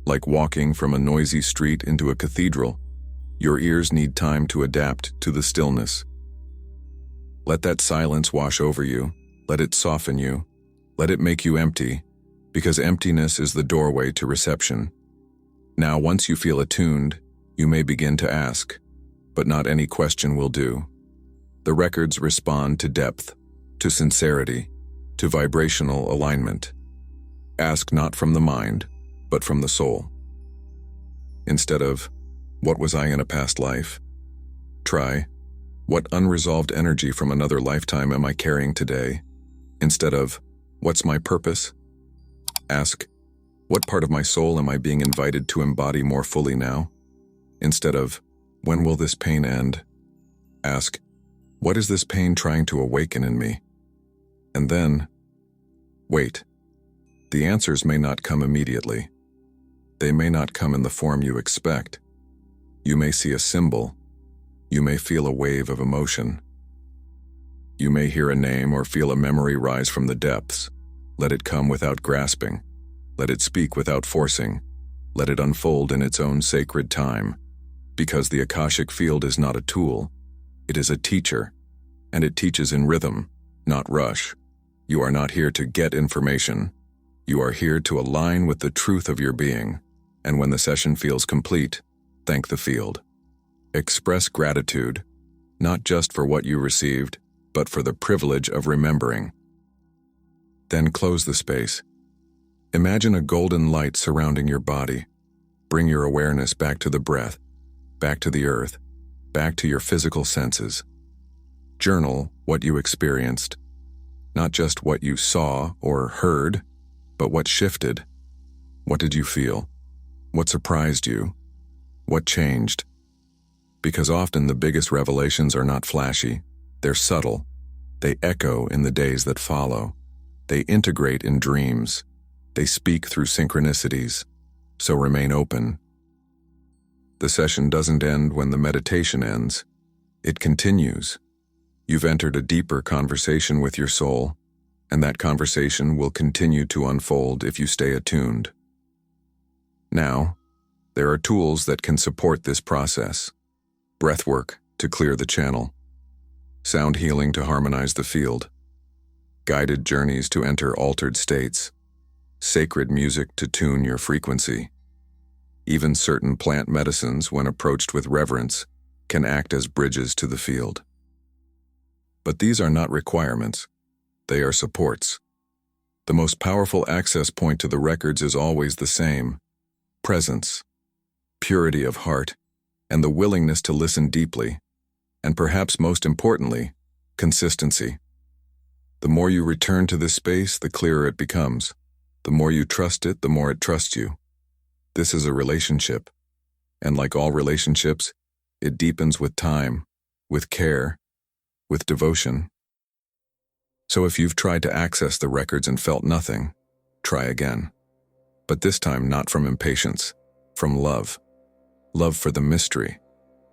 Like walking from a noisy street into a cathedral, your ears need time to adapt to the stillness. Let that silence wash over you. Let it soften you. Let it make you empty, because emptiness is the doorway to reception. Now, once you feel attuned, you may begin to ask, but not any question will do. The records respond to depth, to sincerity, to vibrational alignment. Ask not from the mind, but from the soul. Instead of, what was I in a past life? Try, what unresolved energy from another lifetime am I carrying today? Instead of, what's my purpose? Ask, what part of my soul am I being invited to embody more fully now? Instead of, when will this pain end? Ask, what is this pain trying to awaken in me? And then, wait. The answers may not come immediately. They may not come in the form you expect. You may see a symbol. You may feel a wave of emotion. You may hear a name or feel a memory rise from the depths. Let it come without grasping. Let it speak without forcing. Let it unfold in its own sacred time. Because the Akashic field is not a tool. It is a teacher. And it teaches in rhythm, not rush. You are not here to get information. You are here to align with the truth of your being. And when the session feels complete, thank the field. Express gratitude, not just for what you received, but for the privilege of remembering. Then close the space. Imagine a golden light surrounding your body. Bring your awareness back to the breath, back to the earth, back to your physical senses. Journal what you experienced, not just what you saw or heard, but what shifted. What did you feel? What surprised you? What changed? Because often the biggest revelations are not flashy. They're subtle. They echo in the days that follow. They integrate in dreams. They speak through synchronicities. So remain open. The session doesn't end when the meditation ends. It continues. You've entered a deeper conversation with your soul, and that conversation will continue to unfold if you stay attuned. Now, there are tools that can support this process. Breathwork to clear the channel. Sound healing to harmonize the field. Guided journeys to enter altered states. Sacred music to tune your frequency. Even certain plant medicines, when approached with reverence, can act as bridges to the field. But these are not requirements. They are supports. The most powerful access point to the records is always the same: presence, purity of heart, and the willingness to listen deeply, and perhaps most importantly, consistency. The more you return to this space, the clearer it becomes. The more you trust it, the more it trusts you. This is a relationship, and like all relationships, it deepens with time, with care, with devotion. So if you've tried to access the records and felt nothing, try again. But this time not from impatience, from love. Love for the mystery,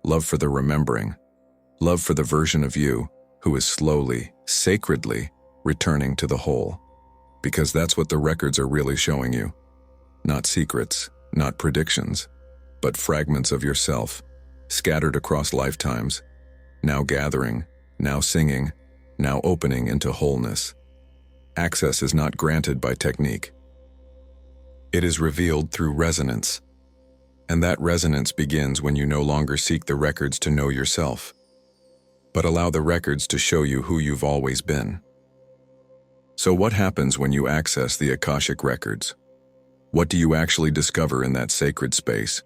love for the remembering, love for the version of you who is slowly, sacredly returning to the whole. Because that's what the records are really showing you. Not secrets, not predictions, but fragments of yourself, scattered across lifetimes, now gathering, now singing, now opening into wholeness. Access is not granted by technique. It is revealed through resonance. And that resonance begins when you no longer seek the records to know yourself, but allow the records to show you who you've always been. So what happens when you access the Akashic Records? What do you actually discover in that sacred space?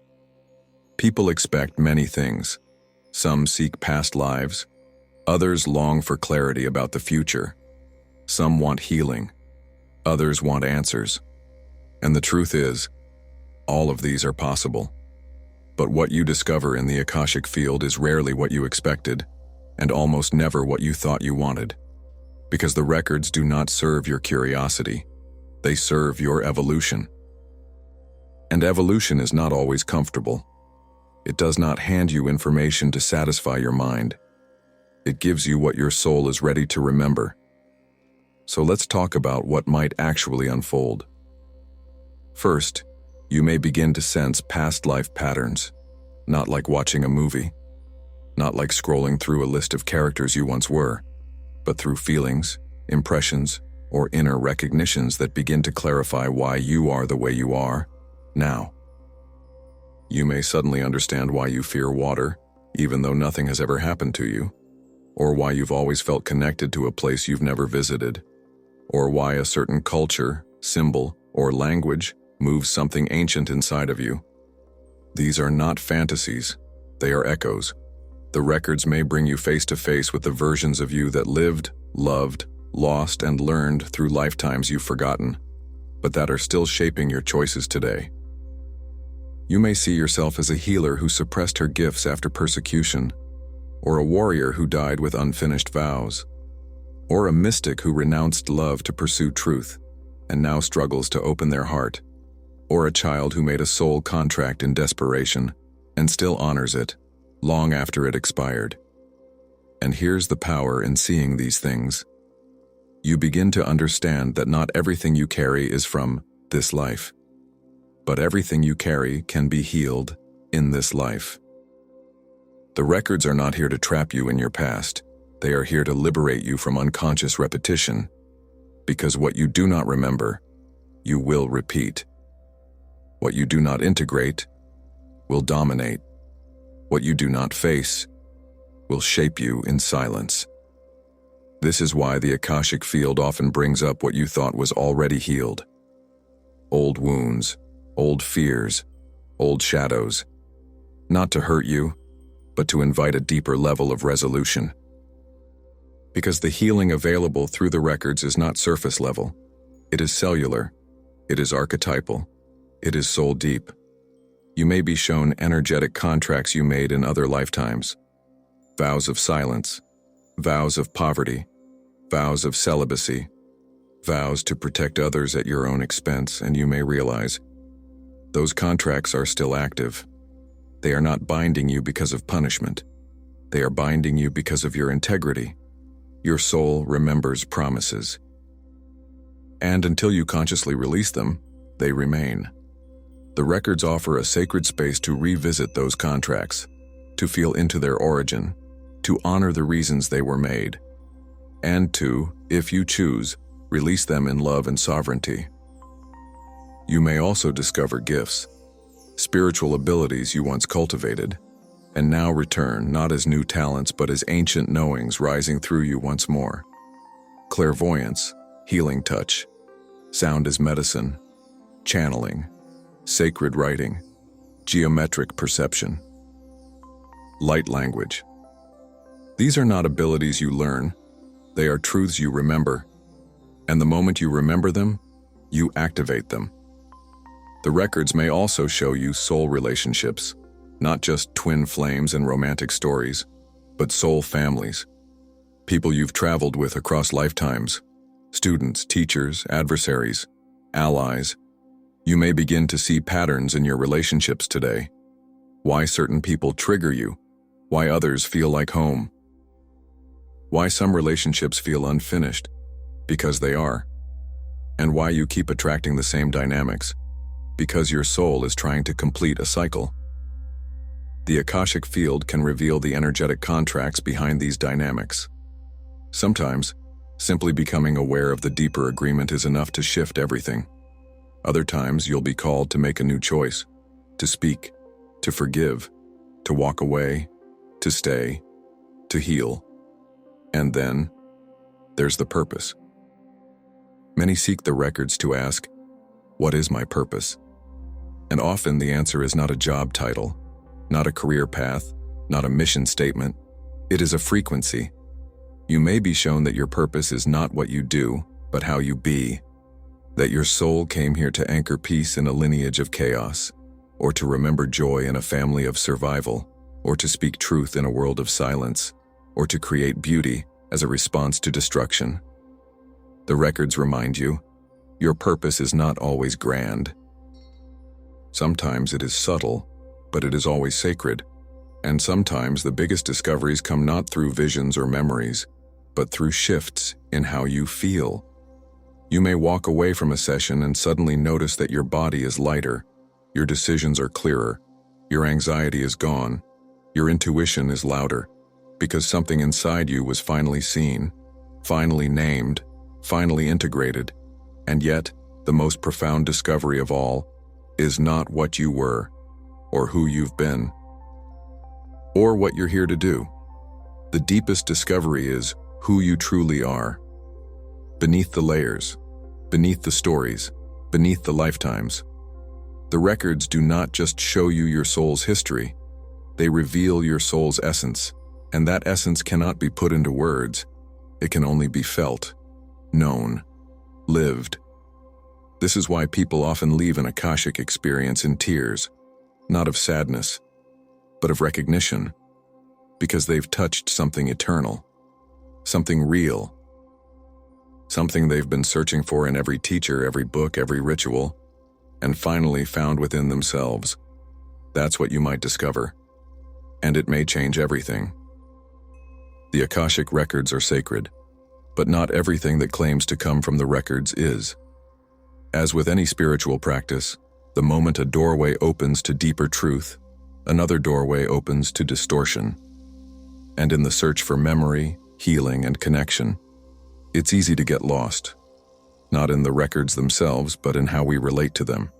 People expect many things. Some seek past lives. Others long for clarity about the future. Some want healing. Others want answers. And the truth is, all of these are possible. But what you discover in the Akashic field is rarely what you expected, and almost never what you thought you wanted. Because the records do not serve your curiosity. They serve your evolution. And evolution is not always comfortable. It does not hand you information to satisfy your mind. It gives you what your soul is ready to remember. So let's talk about what might actually unfold. First, you may begin to sense past life patterns, not like watching a movie, not like scrolling through a list of characters you once were, but through feelings, impressions, or inner recognitions that begin to clarify why you are the way you are now. You may suddenly understand why you fear water, even though nothing has ever happened to you, or why you've always felt connected to a place you've never visited, or why a certain culture, symbol, or language moves something ancient inside of you. These are not fantasies, they are echoes. The records may bring you face to face with the versions of you that lived, loved, lost, and learned through lifetimes you've forgotten, but that are still shaping your choices today. You may see yourself as a healer who suppressed her gifts after persecution, or a warrior who died with unfinished vows, or a mystic who renounced love to pursue truth and now struggles to open their heart, or a child who made a soul contract in desperation and still honors it long after it expired. And here's the power in seeing these things. You begin to understand that not everything you carry is from this life, but everything you carry can be healed in this life. The records are not here to trap you in your past. They are here to liberate you from unconscious repetition, because what you do not remember, you will repeat. What you do not integrate will dominate. What you do not face will shape you in silence. This is why the Akashic field often brings up what you thought was already healed. Old wounds, old fears, old shadows. Not to hurt you, but to invite a deeper level of resolution. Because the healing available through the records is not surface level. It is cellular. It is archetypal. It is soul deep. You may be shown energetic contracts you made in other lifetimes. Vows of silence, vows of poverty, vows of celibacy, vows to protect others at your own expense, and you may realize those contracts are still active. They are not binding you because of punishment. They are binding you because of your integrity. Your soul remembers promises. And until you consciously release them, they remain. The records offer a sacred space to revisit those contracts, to feel into their origin, to honor the reasons they were made, and to, if you choose, release them in love and sovereignty. You may also discover gifts, spiritual abilities you once cultivated, and now return not as new talents but as ancient knowings rising through you once more. Clairvoyance, healing touch, sound as medicine, channeling, sacred writing, geometric perception, light language. These are not abilities you learn, they are truths you remember. And the moment you remember them, you activate them. The records may also show you soul relationships, not just twin flames and romantic stories, but soul families. People you've traveled with across lifetimes, students, teachers, adversaries, allies. You may begin to see patterns in your relationships today. Why certain people trigger you, why others feel like home. Why some relationships feel unfinished, because they are. And why you keep attracting the same dynamics, because your soul is trying to complete a cycle. The Akashic field can reveal the energetic contracts behind these dynamics. Sometimes, simply becoming aware of the deeper agreement is enough to shift everything. Other times, you'll be called to make a new choice, to speak, to forgive, to walk away, to stay, to heal. And then, there's the purpose. Many seek the records to ask, what is my purpose? And often the answer is not a job title, not a career path, not a mission statement. It is a frequency. You may be shown that your purpose is not what you do, but how you be. That your soul came here to anchor peace in a lineage of chaos, or to remember joy in a family of survival, or to speak truth in a world of silence, or to create beauty as a response to destruction. The records remind you, your purpose is not always grand. Sometimes it is subtle, but it is always sacred. And sometimes the biggest discoveries come not through visions or memories, but through shifts in how you feel. You may walk away from a session and suddenly notice that your body is lighter, your decisions are clearer, your anxiety is gone, your intuition is louder, because something inside you was finally seen, finally named, finally integrated. And yet, the most profound discovery of all is not what you were, or who you've been, or what you're here to do. The deepest discovery is who you truly are. Beneath the layers, beneath the stories, beneath the lifetimes. The records do not just show you your soul's history, they reveal your soul's essence, and that essence cannot be put into words. It can only be felt, known, lived. This is why people often leave an Akashic experience in tears, not of sadness, but of recognition, because they've touched something eternal, something real, something they've been searching for in every teacher, every book, every ritual, and finally found within themselves. That's what you might discover, and it may change everything. The Akashic records are sacred, but not everything that claims to come from the records is. As with any spiritual practice, the moment a doorway opens to deeper truth, another doorway opens to distortion. And in the search for memory, healing, and connection, it's easy to get lost, not in the records themselves, but in how we relate to them.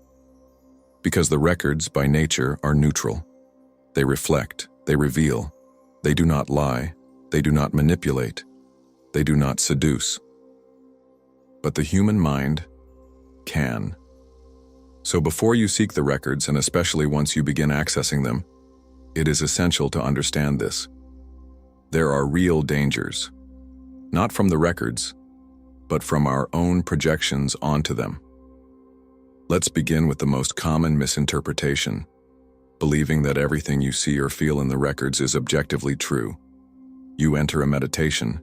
Because the records, by nature, are neutral. They reflect, they reveal, they do not lie, they do not manipulate, they do not seduce. But the human mind can. So before you seek the records, and especially once you begin accessing them, it is essential to understand this. There are real dangers, not from the records, but from our own projections onto them. Let's begin with the most common misinterpretation, believing that everything you see or feel in the records is objectively true. You enter a meditation,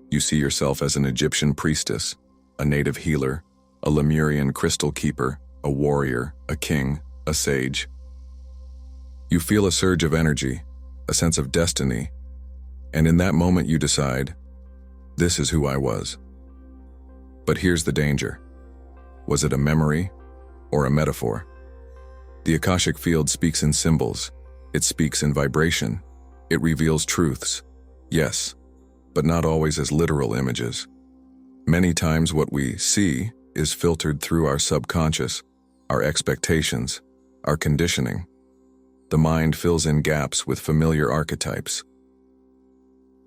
you see yourself as an Egyptian priestess, a native healer, a Lemurian crystal keeper, a warrior, a king, a sage. You feel a surge of energy, a sense of destiny, and in that moment you decide, this is who I was. But here's the danger. Was it a memory or a metaphor? The Akashic field speaks in symbols. It speaks in vibration. It reveals truths, yes, but not always as literal images. Many times what we see is filtered through our subconscious, our expectations, our conditioning. The mind fills in gaps with familiar archetypes.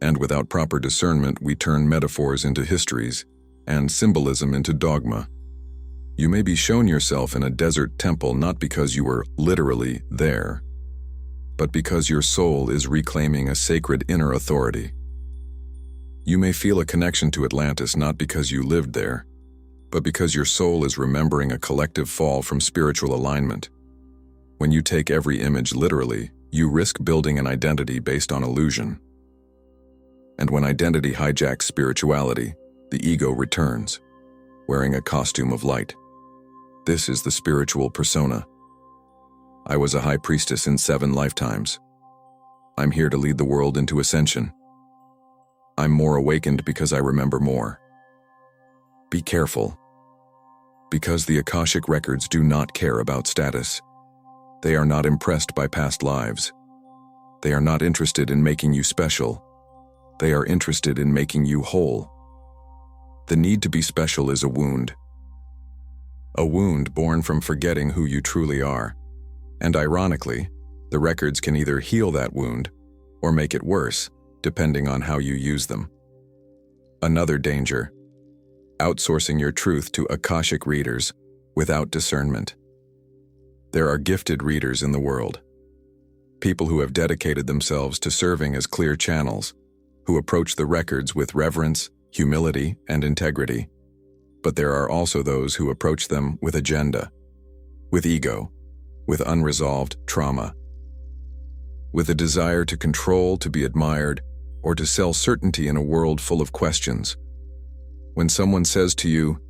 And without proper discernment, we turn metaphors into histories and symbolism into dogma. You may be shown yourself in a desert temple not because you were literally there, but because your soul is reclaiming a sacred inner authority. You may feel a connection to Atlantis not because you lived there, but because your soul is remembering a collective fall from spiritual alignment. When you take every image literally, you risk building an identity based on illusion. And when identity hijacks spirituality, the ego returns, wearing a costume of light. This is the spiritual persona. I was a high priestess in 7 lifetimes. I'm here to lead the world into ascension. I'm more awakened because I remember more. Be careful, because the Akashic Records do not care about status. They are not impressed by past lives. They are not interested in making you special. They are interested in making you whole. The need to be special is a wound born from forgetting who you truly are. And ironically, the records can either heal that wound or make it worse, depending on how you use them. Another danger: outsourcing your truth to Akashic readers without discernment. There are gifted readers in the world, people who have dedicated themselves to serving as clear channels, who approach the records with reverence, humility, and integrity. But there are also those who approach them with agenda, with ego, with unresolved trauma, with a desire to control, to be admired, or to sell certainty in a world full of questions. When someone says to you,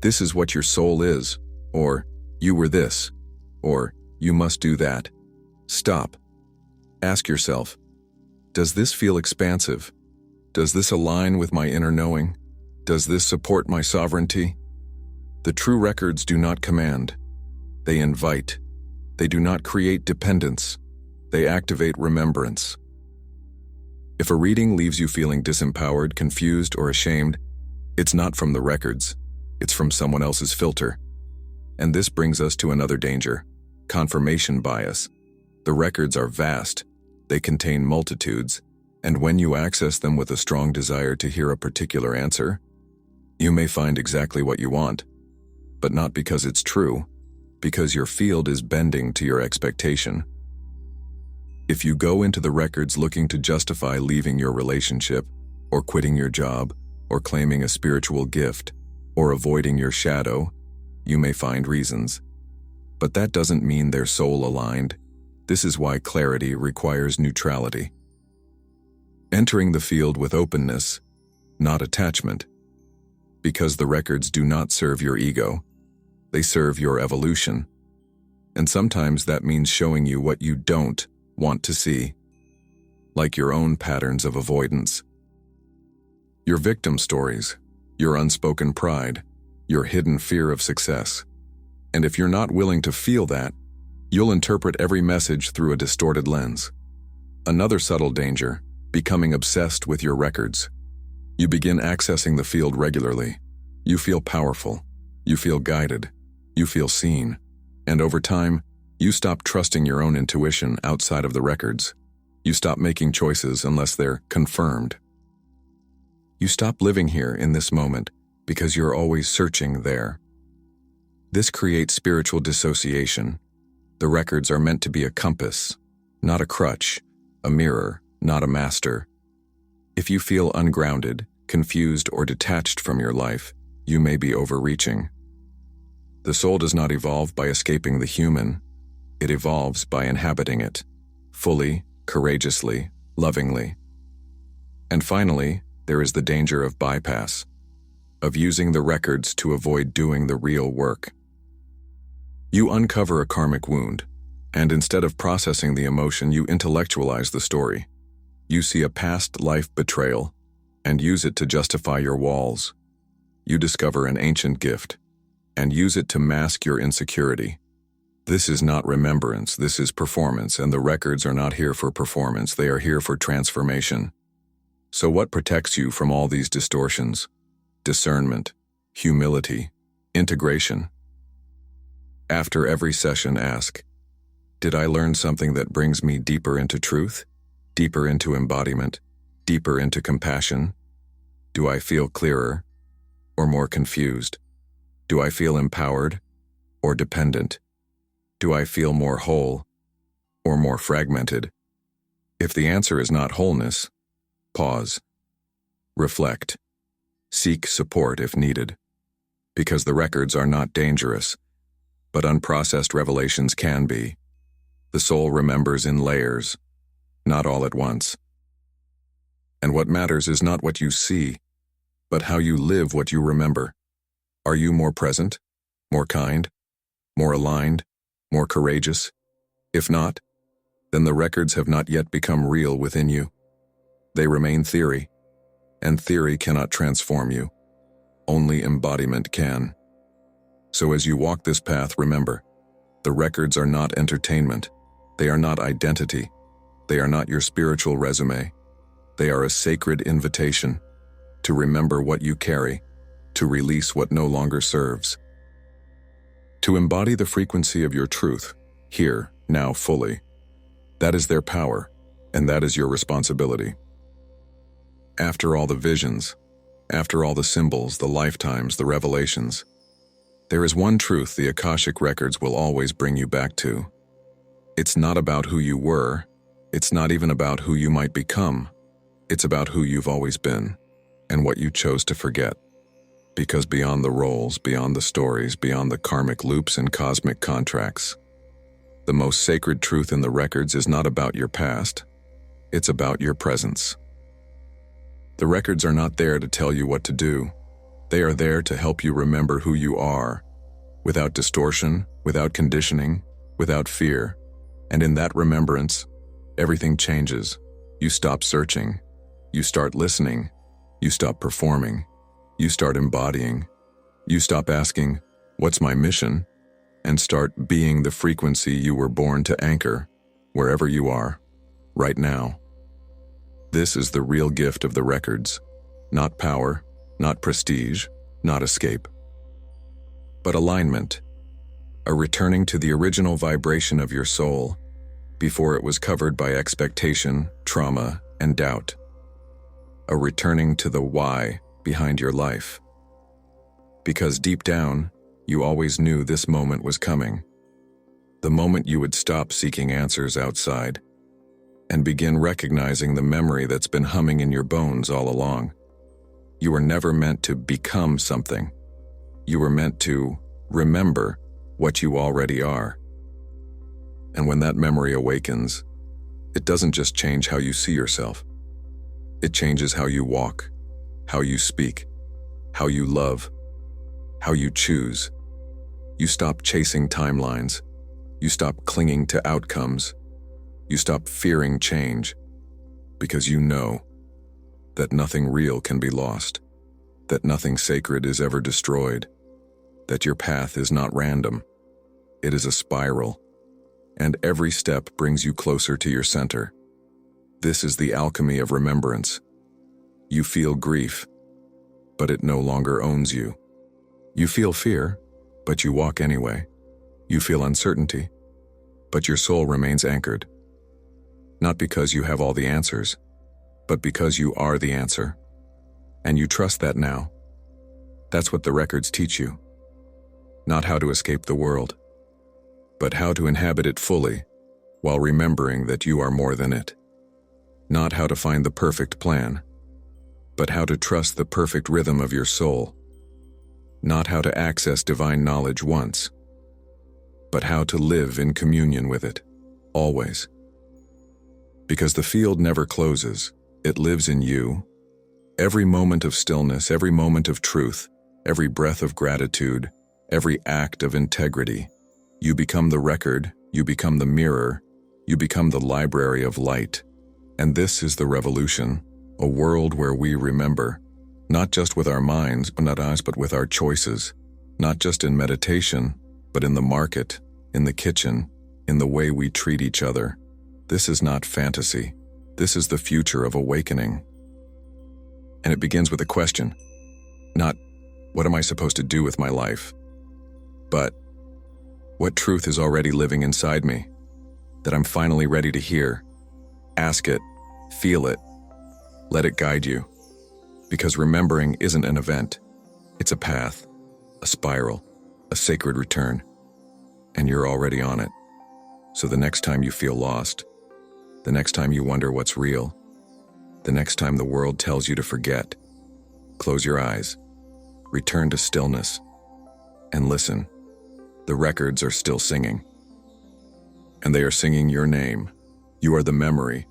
"This is what your soul is," or "You were this," or "You must do that," stop. Ask yourself, does this feel expansive? Does this align with my inner knowing? Does this support my sovereignty? The true records do not command. They invite. They do not create dependence. They activate remembrance. If a reading leaves you feeling disempowered, confused, or ashamed, it's not from the records. It's from someone else's filter. And this brings us to another danger: confirmation bias. The records are vast. They contain multitudes. And when you access them with a strong desire to hear a particular answer, you may find exactly what you want, but not because it's true, because your field is bending to your expectation. If you go into the records looking to justify leaving your relationship, or quitting your job, or claiming a spiritual gift, or avoiding your shadow, you may find reasons. But that doesn't mean they're soul-aligned. This is why clarity requires neutrality. Entering the field with openness, not attachment. Because the records do not serve your ego. They serve your evolution. And sometimes that means showing you what you don't want to see, like your own patterns of avoidance, your victim stories, your unspoken pride, your hidden fear of success. And if you're not willing to feel that, you'll interpret every message through a distorted lens. Another subtle danger: becoming obsessed with your records. You begin accessing the field regularly. You feel powerful. You feel guided. You feel seen. And over time, you stop trusting your own intuition outside of the records. You stop making choices unless they're confirmed. You stop living here in this moment because you're always searching there. This creates spiritual dissociation. The records are meant to be a compass, not a crutch, a mirror, not a master. If you feel ungrounded, confused, or detached from your life, you may be overreaching. The soul does not evolve by escaping the human. It evolves by inhabiting it, fully, courageously, lovingly. And finally, there is the danger of bypass, of using the records to avoid doing the real work. You uncover a karmic wound, and instead of processing the emotion, you intellectualize the story. You see a past life betrayal and use it to justify your walls. You discover an ancient gift and use it to mask your insecurity. This is not remembrance, this is performance, and the records are not here for performance, they are here for transformation. So what protects you from all these distortions? Discernment, humility, integration. After every session, ask, did I learn something that brings me deeper into truth? Deeper into embodiment, deeper into compassion? Do I feel clearer or more confused? Do I feel empowered or dependent? Do I feel more whole or more fragmented? If the answer is not wholeness, pause, reflect, seek support if needed. Because the records are not dangerous, but unprocessed revelations can be. The soul remembers in layers, not all at once. And what matters is not what you see, but how you live what you remember. Are you more present, more kind, more aligned, more courageous? If not, then the records have not yet become real within you. They remain theory, and theory cannot transform you. Only embodiment can. So as you walk this path, remember, the records are not entertainment. They are not identity. They are not your spiritual resume. They are a sacred invitation to remember what you carry, to release what no longer serves, to embody the frequency of your truth, here, now, fully. That is their power, and that is your responsibility. After all the visions, after all the symbols, the lifetimes, the revelations, there is one truth the Akashic Records will always bring you back to. It's not about who you were. It's not even about who you might become. It's about who you've always been and what you chose to forget. Because beyond the roles, beyond the stories, beyond the karmic loops and cosmic contracts, the most sacred truth in the records is not about your past. It's about your presence. The records are not there to tell you what to do. They are there to help you remember who you are, without distortion, without conditioning, without fear. And in that remembrance, everything changes. You stop searching. You start listening. You stop performing. You start embodying. You stop asking, "What's my mission?" and start being the frequency you were born to anchor, wherever you are, right now. This is the real gift of the records. Not power, not prestige, not escape, but alignment, a returning to the original vibration of your soul before it was covered by expectation, trauma, and doubt, a returning to the why behind your life. Because deep down, you always knew this moment was coming, the moment you would stop seeking answers outside and begin recognizing the memory that's been humming in your bones all along. You were never meant to become something. You were meant to remember what you already are. And when that memory awakens, it doesn't just change how you see yourself. It changes how you walk, how you speak, how you love, how you choose. You stop chasing timelines. You stop clinging to outcomes. You stop fearing change, because you know that nothing real can be lost, that nothing sacred is ever destroyed, that your path is not random. It is a spiral, and every step brings you closer to your center. This is the alchemy of remembrance. You feel grief, but it no longer owns you. You feel fear, but you walk anyway. You feel uncertainty, but your soul remains anchored. Not because you have all the answers, but because you are the answer. And you trust that now. That's what the records teach you. Not how to escape the world, but how to inhabit it fully, while remembering that you are more than it. Not how to find the perfect plan, but how to trust the perfect rhythm of your soul. Not how to access divine knowledge once, but how to live in communion with it, always. Because the field never closes, it lives in you. Every moment of stillness, every moment of truth, every breath of gratitude, every act of integrity. You become the record, you become the mirror, you become the library of light. And this is the revolution, a world where we remember, not just with our minds, but with our choices, not just in meditation, but in the market, in the kitchen, in the way we treat each other. This is not fantasy. This is the future of awakening. And it begins with a question. Not, what am I supposed to do with my life? But, what truth is already living inside me that I'm finally ready to hear? Ask it, feel it, let it guide you. Because remembering isn't an event. It's a path, a spiral, a sacred return. And you're already on it. So the next time you feel lost, the next time you wonder what's real, the next time the world tells you to forget, close your eyes, return to stillness, And listen, the records are still singing. And they are singing your name. You are the memory.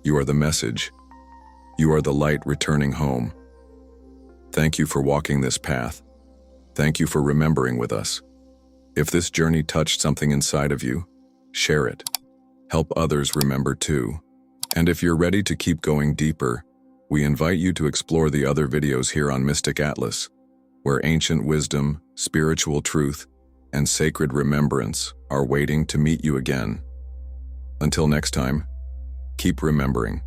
You are the message. You are the light returning home. Thank you for walking this path. Thank you for remembering with us. If this journey touched something inside of you, share it. Help others remember too. And if you're ready to keep going deeper, we invite you to explore the other videos here on Mystic Atlas, where ancient wisdom, spiritual truth, and sacred remembrance are waiting to meet you again. Until next time, keep remembering.